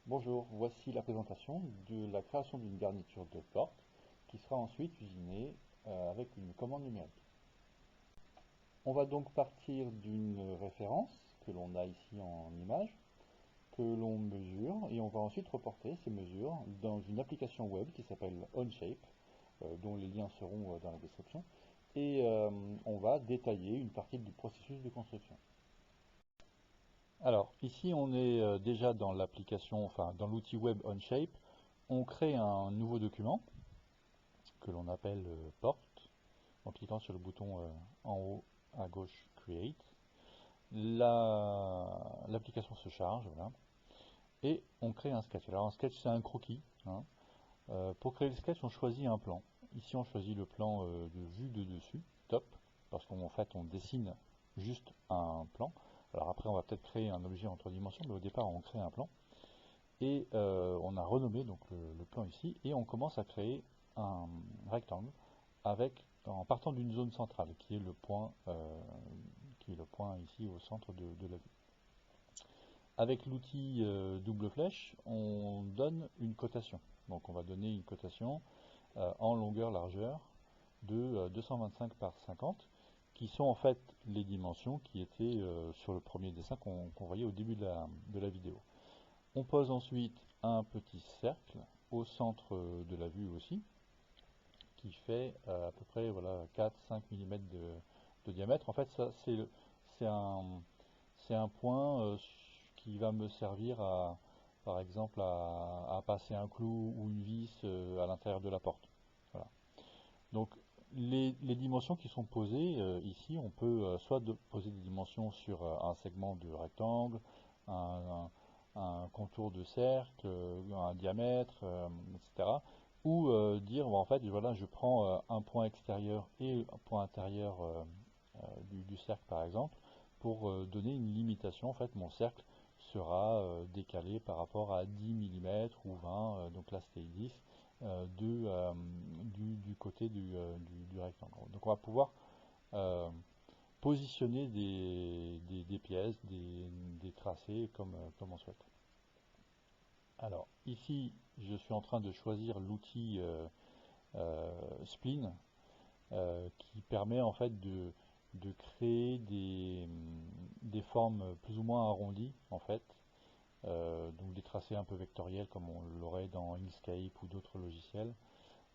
Bonjour, voici la présentation de la création d'une garniture de porte qui sera ensuite usinée avec une commande numérique. On va donc partir d'une référence que l'on a ici en image, que l'on mesure et on va ensuite reporter ces mesures dans une application web qui s'appelle Onshape, dont les liens seront dans la description, et on va détailler une partie du processus de construction. Alors, ici, on est déjà dans l'application, enfin dans l'outil web Onshape. On crée un nouveau document que l'on appelle porte en cliquant sur le bouton en haut à gauche Create. L'application se charge, voilà, et on crée un sketch. Alors un sketch, c'est un croquis, hein. Pour créer le sketch, on choisit un plan. Ici, on choisit le plan de vue de dessus, top, parce qu'en fait, on dessine juste un plan. Alors après, on va peut-être créer un objet en 3 dimensions, mais au départ, on crée un plan. Et on a renommé donc le plan ici, et on commence à créer un rectangle en partant d'une zone centrale, qui est le point ici au centre de la vue. Avec l'outil double flèche, on donne une cotation. Donc on va donner une cotation en longueur-largeur de 225 par 50, qui sont en fait les dimensions qui étaient sur le premier dessin qu'on voyait au début de la vidéo. On pose ensuite un petit cercle au centre de la vue aussi, qui fait à peu près voilà, 4-5 mm de diamètre. En fait, ça c'est un point qui va me servir par exemple à passer un clou ou une vis à l'intérieur de la porte. Voilà. Donc les dimensions qui sont posées ici, on peut soit poser des dimensions sur un segment de rectangle, un, un contour de cercle, un diamètre, etc. Ou dire, bon, en fait, voilà, je prends un point extérieur et un point intérieur du cercle, par exemple, pour donner une limitation. En fait, mon cercle sera décalé par rapport à 10 mm ou 20, donc là c'était 10, du côté du rectangle. Donc on va pouvoir euh, positionner des pièces, des tracés comme on souhaite. Alors ici, je suis en train de choisir l'outil Spline qui permet en fait de créer des formes plus ou moins arrondies en fait, donc des tracés un peu vectoriels comme on l'aurait dans Inkscape ou d'autres logiciels,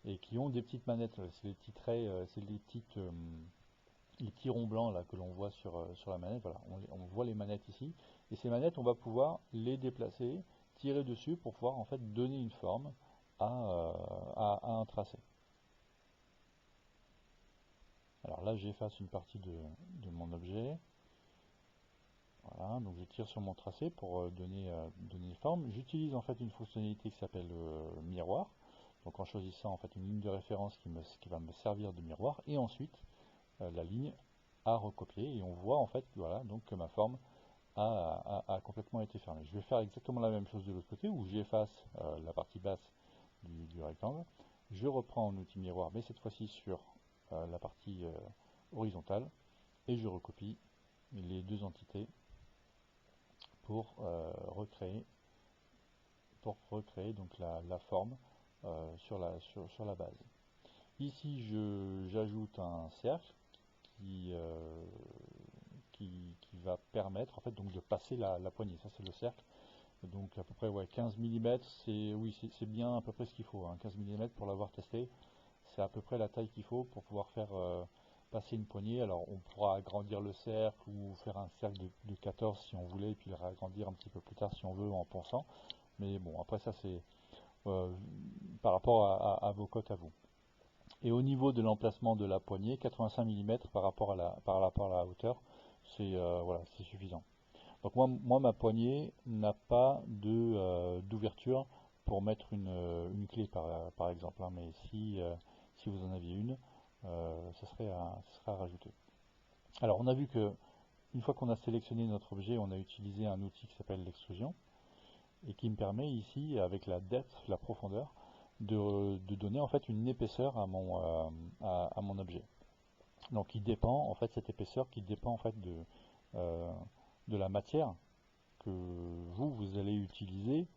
et qui ont des petites manettes. C'est les petits traits, c'est les petits ronds blancs là que l'on voit sur la manette. Voilà, on voit les manettes ici, et ces manettes, on va pouvoir les déplacer, tirer dessus pour pouvoir en fait donner une forme à un tracé. Alors là, j'efface une partie de mon objet. Voilà, donc je tire sur mon tracé pour donner forme. J'utilise en fait une fonctionnalité qui s'appelle miroir. Donc en choisissant en fait une ligne de référence qui va me servir de miroir, et ensuite la ligne à recopier, et on voit en fait voilà, donc que ma forme a complètement été fermée. Je vais faire exactement la même chose de l'autre côté où j'efface la partie basse du rectangle. Je reprends en outil miroir, mais cette fois-ci sur la partie horizontale, et je recopie les deux entités pour recréer donc la forme sur la base. Ici, j'ajoute un cercle qui, euh, qui va permettre en fait donc de passer la poignée. Ça c'est le cercle. Donc à peu près ouais, 15 mm, c'est bien à peu près ce qu'il faut. Hein. 15 mm pour l'avoir testé, c'est à peu près la taille qu'il faut pour pouvoir faire passer une poignée. Alors on pourra agrandir le cercle ou faire un cercle de 14 si on voulait, et puis le réagrandir un petit peu plus tard si on veut en pensant. Mais bon, après ça c'est euh, par rapport à vos cotes à vous. Et au niveau de l'emplacement de la poignée, 85 mm par rapport à la hauteur, c'est voilà, c'est suffisant. Donc moi, ma poignée n'a pas d'ouverture pour mettre une clé par exemple, hein, mais si vous en aviez une, ça serait à rajouter. Alors on a vu que une fois qu'on a sélectionné notre objet, on a utilisé un outil qui s'appelle l'extrusion, et qui me permet ici, avec la depth, la profondeur, de donner en fait une épaisseur à mon objet. Donc il dépend, en fait, cette épaisseur qui dépend en fait euh, de la matière que vous allez utiliser,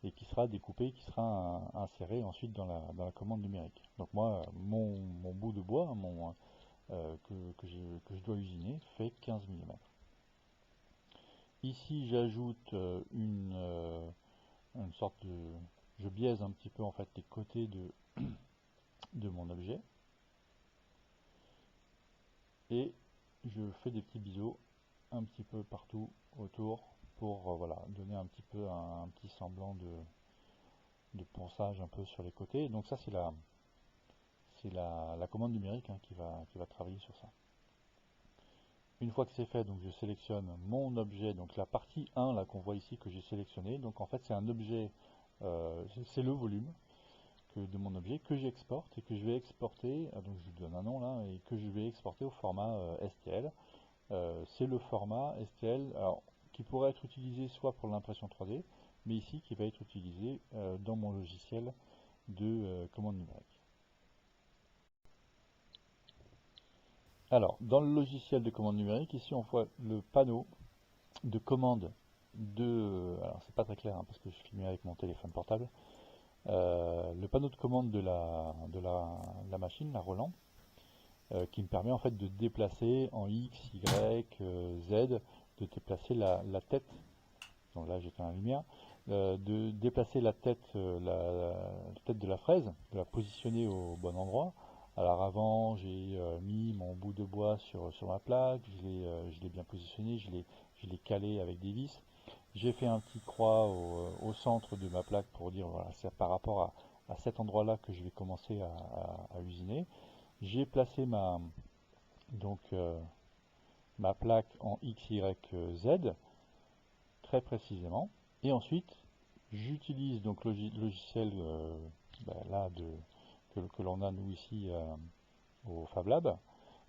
et qui sera découpé, qui sera inséré ensuite dans la commande numérique. Donc moi, mon bout de bois, que je dois usiner, fait 15 mm. Ici, j'ajoute une sorte de... Je biaise un petit peu en fait les côtés de mon objet et je fais des petits biseaux un petit peu partout autour pour voilà, donner un petit peu un petit semblant de ponçage un peu sur les côtés. Donc ça c'est la commande numérique hein, qui va travailler sur ça. Une fois que c'est fait, donc je sélectionne mon objet, donc la partie 1 là qu'on voit ici que j'ai sélectionné. Donc en fait c'est un objet, c'est le volume de mon objet que j'exporte et que je vais exporter, donc je lui donne un nom là, et que je vais exporter au format STL. C'est le format STL alors, qui pourrait être utilisé soit pour l'impression 3D, mais ici qui va être utilisé dans mon logiciel de commande numérique. Alors, dans le logiciel de commande numérique, ici on voit le panneau de commande alors c'est pas très clair hein, parce que je filme avec mon téléphone portable, le panneau de commande de la machine, la Roland, qui me permet en fait de déplacer en X, Y, Z, de déplacer la tête, donc là j'éteins la lumière, de déplacer la tête de la fraise, de la positionner au bon endroit. Alors avant j'ai mis mon bout de bois sur ma plaque, je l'ai bien positionné, je l'ai calé avec des vis. J'ai fait un petit croix au centre de ma plaque pour dire voilà, c'est par rapport à cet endroit-là que je vais commencer à usiner. J'ai placé donc, ma plaque en X, Y, Z très précisément. Et ensuite, j'utilise donc le logiciel là que l'on a nous ici au Fab Lab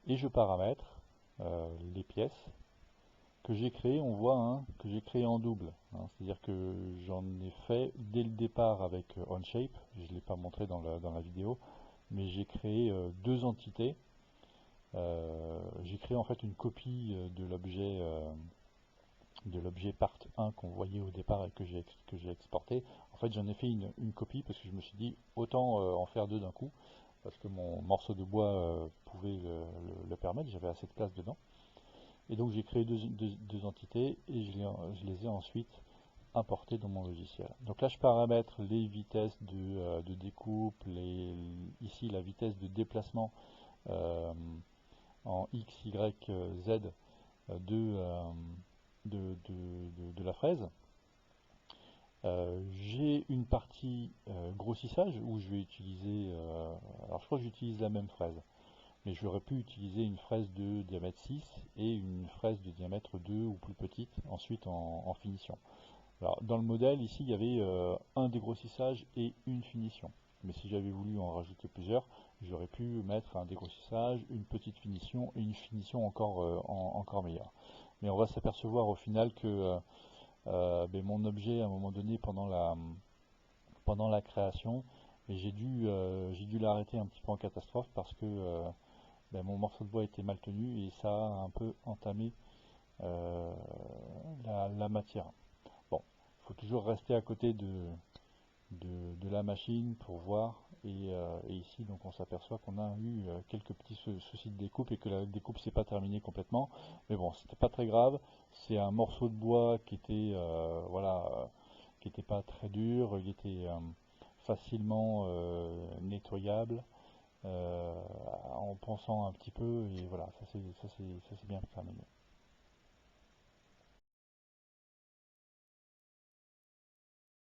et je paramètre les pièces que j'ai créées. On voit hein, que j'ai créé en double. Hein, c'est-à-dire que j'en ai fait dès le départ avec OnShape. Je ne l'ai pas montré dans la vidéo, mais j'ai créé deux entités. J'ai créé en fait une copie de l'objet part 1 qu'on voyait au départ et que j'ai exporté. En fait j'en ai fait une copie parce que je me suis dit autant en faire deux d'un coup parce que mon morceau de bois pouvait le permettre, j'avais assez de place dedans. Et donc j'ai créé deux entités et je les ai ensuite importées dans mon logiciel. Donc là je paramètre les vitesses de découpe, ici la vitesse de déplacement euh, en X, Y, Z de la fraise. J'ai une partie grossissage où je vais utiliser, alors je crois que j'utilise la même fraise, mais j'aurais pu utiliser une fraise de diamètre 6 et une fraise de diamètre 2 ou plus petite ensuite en finition. Alors, dans le modèle ici il y avait un dégrossissage et une finition, mais si j'avais voulu en rajouter plusieurs, j'aurais pu mettre un dégrossissage, une petite finition et une finition encore meilleure. Mais on va s'apercevoir au final que mon objet à un moment donné pendant la création, j'ai dû l'arrêter un petit peu en catastrophe parce que mon morceau de bois était mal tenu et ça a un peu entamé euh, la matière. Bon, il faut toujours rester à côté de la machine pour voir et ici donc on s'aperçoit qu'on a eu quelques petits soucis de découpe et que la découpe s'est pas terminée complètement, mais bon c'était pas très grave. C'est un morceau de bois qui était voilà qui était pas très dur, il était facilement nettoyable en pensant un petit peu et voilà ça s'est bien terminé.